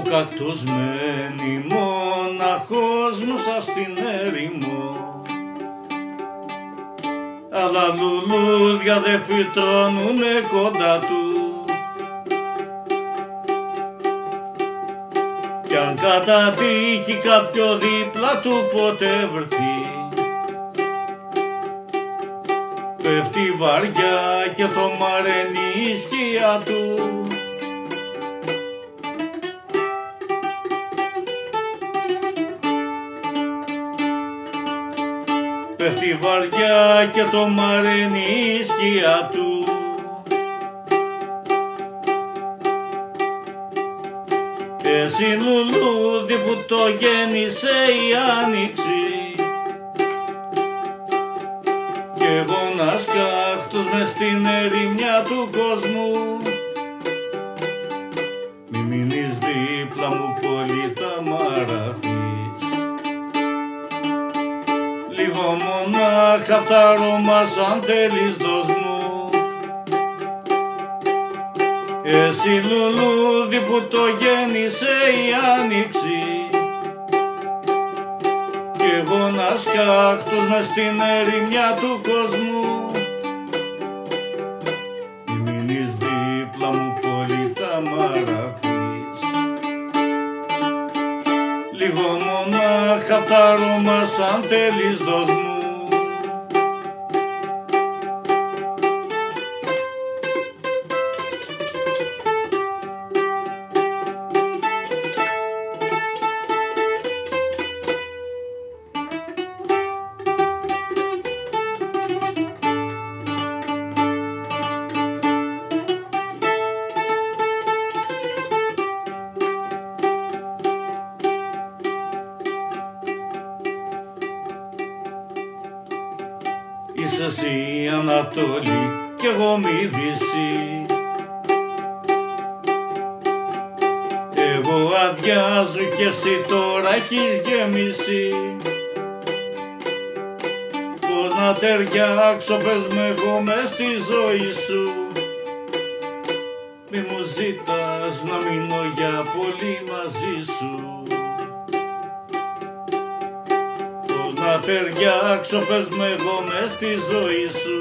Ο κακτός μένει μοναχός μέσα στην έρημο, αλλά λουλούδια δε φυτρώνουνε κοντά του. Κι αν κατά τύχη κάποιο δίπλα του ποτέ βρεθεί, πέφτει βαριά και το μαραίνει η σκιά του. Πέφτει βαριά και το μαραίνει η σκιά του. Εσύ λουλούδι που το γέννησε η άνοιξη, κι εγώ ένας κάχτος μες στην ερημιά του κόσμου. Μη μείνεις δίπλα μου, πολύ θα μ' αραθείς. Λίγο μονάχα απ' τα αρώμα σαν θέλεις δώσ' μου. Εσύ λουλούδι που το γέννησε η άνοιξη, κι εγώ ένας κάχτος μες στην ερημιά του κόσμου. Μη μείνεις δίπλα μου, πολύ θα μ' αραθείς. Λίγο μονάχα απ' τα αρώμα σαν θέλεις δώσ' μου. Είσαι εσύ η Ανατολή κι εγώ μη Δύση. Εγώ αδειάζω κι εσύ τώρα έχεις γεμίσει. Πώς να ταιριάξω, πες με εγώ μες στη ζωή σου. Μη μου ζητάς να μείνω για πολύ μαζί σου. Να ταιριάξω, πες με εγώ μες στη ζωή σου.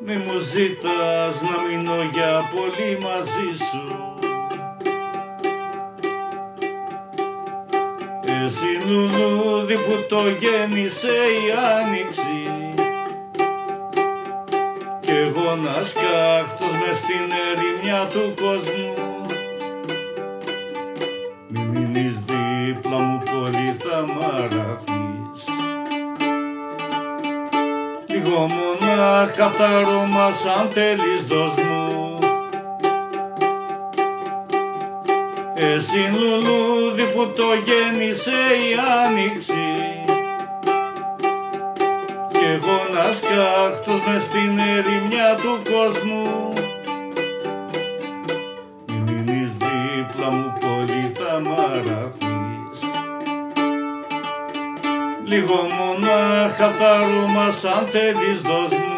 Μη μου ζητάς να μείνω για πολύ μαζί σου. Εσύ λουλούδι που το γέννησε η άνοιξη, κι εγώ ένας κάχτος μες στην ερημιά του κόσμου. Μη μείνεις δίπλα μου, πολύ θα μ' αραθείς. Λίγο μονάχα απ' τα αρώμα σαν θέλεις δώσ' μου. Εσύ λουλούδι που το γέννησε η άνοιξη, κι εγώ ένας κάχτος μες στην ερημιά του κόσμου. Μη μείνεις δίπλα μου, πολύ θα μ' αραθείς. Λίγο μονάχα απ' τα αρώμα σαν θέλεις δώσ' μου.